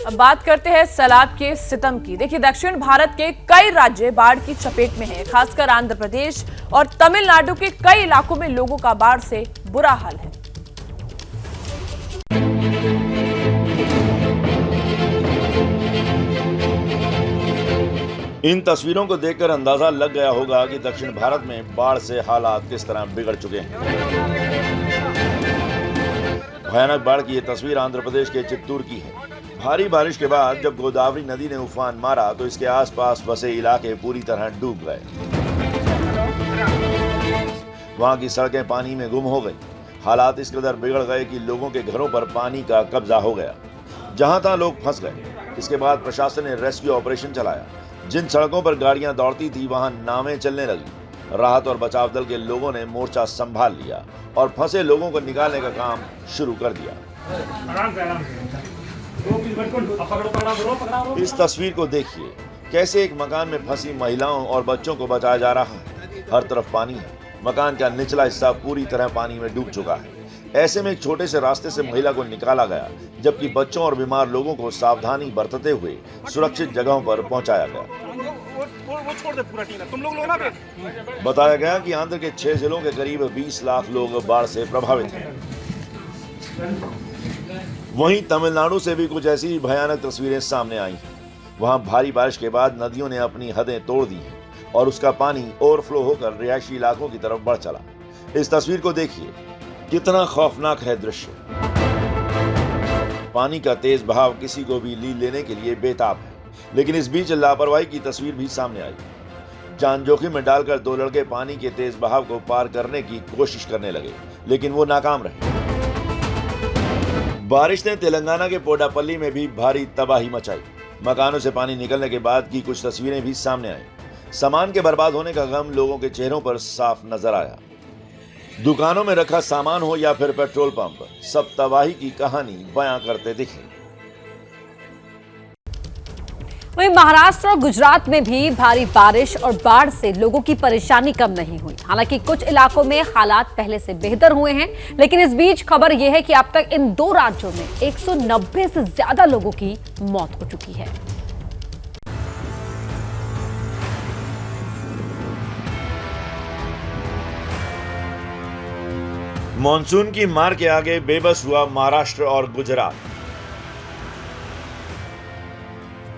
अब बात करते हैं सैलाब के सितम की। देखिए, दक्षिण भारत के कई राज्य बाढ़ की चपेट में हैं, खासकर आंध्र प्रदेश और तमिलनाडु के कई इलाकों में लोगों का बाढ़ से बुरा हाल है। इन तस्वीरों को देखकर अंदाजा लग गया होगा कि दक्षिण भारत में बाढ़ से हालात किस तरह बिगड़ चुके हैं। भयानक बाढ़ की ये तस्वीर आंध्र प्रदेश के चित्तूर की है। भारी बारिश के बाद जब गोदावरी नदी ने उफान मारा तो इसके आसपास बसे इलाके पूरी तरह डूब गए। वहां की सड़कें पानी में गुम हो गई। हालात इस कदर बिगड़ गए कि लोगों के घरों पर पानी का कब्जा हो गया। जहां तहां लोग फंस गए। इसके बाद प्रशासन ने रेस्क्यू ऑपरेशन चलाया। जिन सड़कों पर गाड़ियां दौड़ती थी वहां नावें चलने लगी। राहत और बचाव दल के लोगों ने मोर्चा संभाल लिया और फंसे लोगों को निकालने का काम शुरू कर दिया। इस तस्वीर को देखिए, कैसे एक मकान में फंसी महिलाओं और बच्चों को बचाया जा रहा है। हर तरफ पानी है। मकान का निचला हिस्सा पूरी तरह पानी में डूब चुका है। ऐसे में एक छोटे से रास्ते से महिला को निकाला गया, जबकि बच्चों और बीमार लोगों को सावधानी बरतते हुए सुरक्षित जगहों पर पहुंचाया गया। बताया गया कि आंध्र के 6 जिलों के करीब 20 लाख लोग बाढ़ से प्रभावित हैं। वहीं तमिलनाडु से भी कुछ ऐसी भयानक तस्वीरें सामने आई हैं। वहां भारी बारिश के बाद नदियों ने अपनी हदें तोड़ दी हैं और उसका पानी ओवरफ्लो होकर रिहायशी इलाकों की तरफ बढ़ चला। इस तस्वीर को देखिए, कितना खौफनाक है दृश्य। पानी का तेज बहाव किसी को भी लील लेने के लिए बेताब है, लेकिन इस बीच लापरवाही की तस्वीर भी सामने आई। जान जोखिम में डालकर 2 लड़के पानी के तेज बहाव को पार करने की कोशिश करने लगे, लेकिन वो नाकाम रहे। बारिश ने तेलंगाना के पोडापल्ली में भी भारी तबाही मचाई। मकानों से पानी निकलने के बाद की कुछ तस्वीरें भी सामने आई। सामान के बर्बाद होने का गम लोगों के चेहरों पर साफ नजर आया। दुकानों में रखा सामान हो या फिर पेट्रोल पंप, सब तबाही की कहानी बयां करते दिखे। वहीं महाराष्ट्र और गुजरात में भी भारी बारिश और बाढ़ से लोगों की परेशानी कम नहीं हुई। हालांकि कुछ इलाकों में हालात पहले से बेहतर हुए हैं, लेकिन इस बीच खबर यह है कि अब तक इन 2 राज्यों में 190 से ज्यादा लोगों की मौत हो चुकी है। मॉनसून की मार के आगे बेबस हुआ महाराष्ट्र और गुजरात।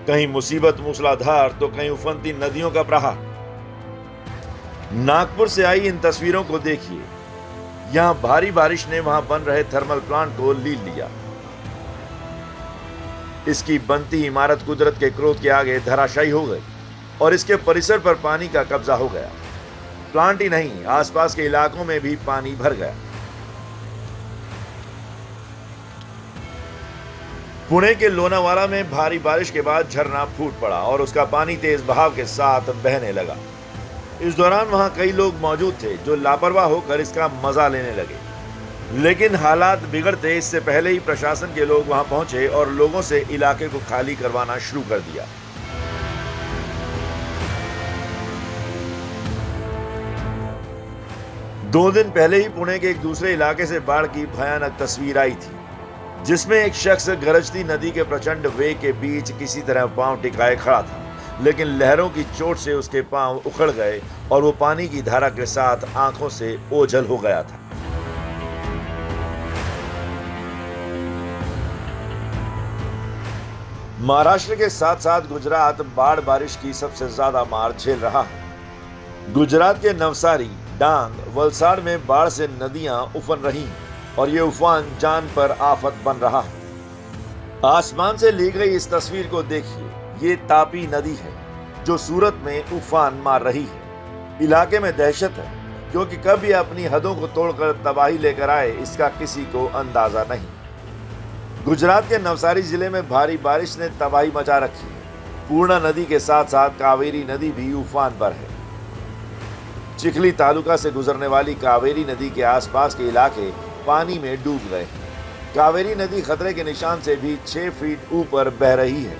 कहीं मुसीबत मूसलाधार तो कहीं उफनती नदियों का प्रहार। नागपुर से आई इन तस्वीरों को देखिए। यहां भारी बारिश ने वहां बन रहे थर्मल प्लांट को लील लिया। इसकी बनती इमारत कुदरत के क्रोध के आगे धराशायी हो गई और इसके परिसर पर पानी का कब्जा हो गया। प्लांट ही नहीं, आसपास के इलाकों में भी पानी भर गया। पुणे के लोनावाला में भारी बारिश के बाद झरना फूट पड़ा और उसका पानी तेज बहाव के साथ बहने लगा। इस दौरान वहां कई लोग मौजूद थे जो लापरवाह होकर इसका मजा लेने लगे, लेकिन हालात बिगड़ते इससे पहले ही प्रशासन के लोग वहां पहुंचे और लोगों से इलाके को खाली करवाना शुरू कर दिया। दो दिन पहले ही पुणे के एक दूसरे इलाके से बाढ़ की भयानक तस्वीर आई थी, जिसमें एक शख्स गरजती नदी के प्रचंड वेग के बीच किसी तरह पांव टिकाए खड़ा था, लेकिन लहरों की चोट से उसके पांव उखड़ गए और वो पानी की धारा के साथ आंखों से ओझल हो गया था। महाराष्ट्र के साथ साथ गुजरात बाढ़ बारिश की सबसे ज्यादा मार झेल रहा है। गुजरात के नवसारी, डांग, वलसाड़ में बाढ़ से नदियां उफन रही हैं और ये उफान जान पर आफत बन रहा है। आसमान से ली गई इस तस्वीर को देखिए। ये तापी नदी है जो सूरत में उफान मार रही है। इलाके में दहशत है, क्योंकि कब ये अपनी हदों को तोड़कर तबाही लेकर आए इसका किसी को अंदाजा नहीं। गुजरात के नवसारी जिले में भारी बारिश ने तबाही मचा रखी है। पूर्णा नदी के साथ साथ कावेरी नदी भी उफान पर है। चिखली तालुका से गुजरने वाली कावेरी नदी के आसपास के इलाके पानी में डूब गए। कावेरी नदी खतरे के निशान से भी 6 फीट ऊपर बह रही है।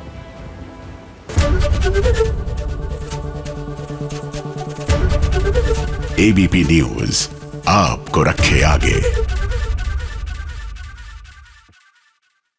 एबीपी न्यूज आपको रखे आगे।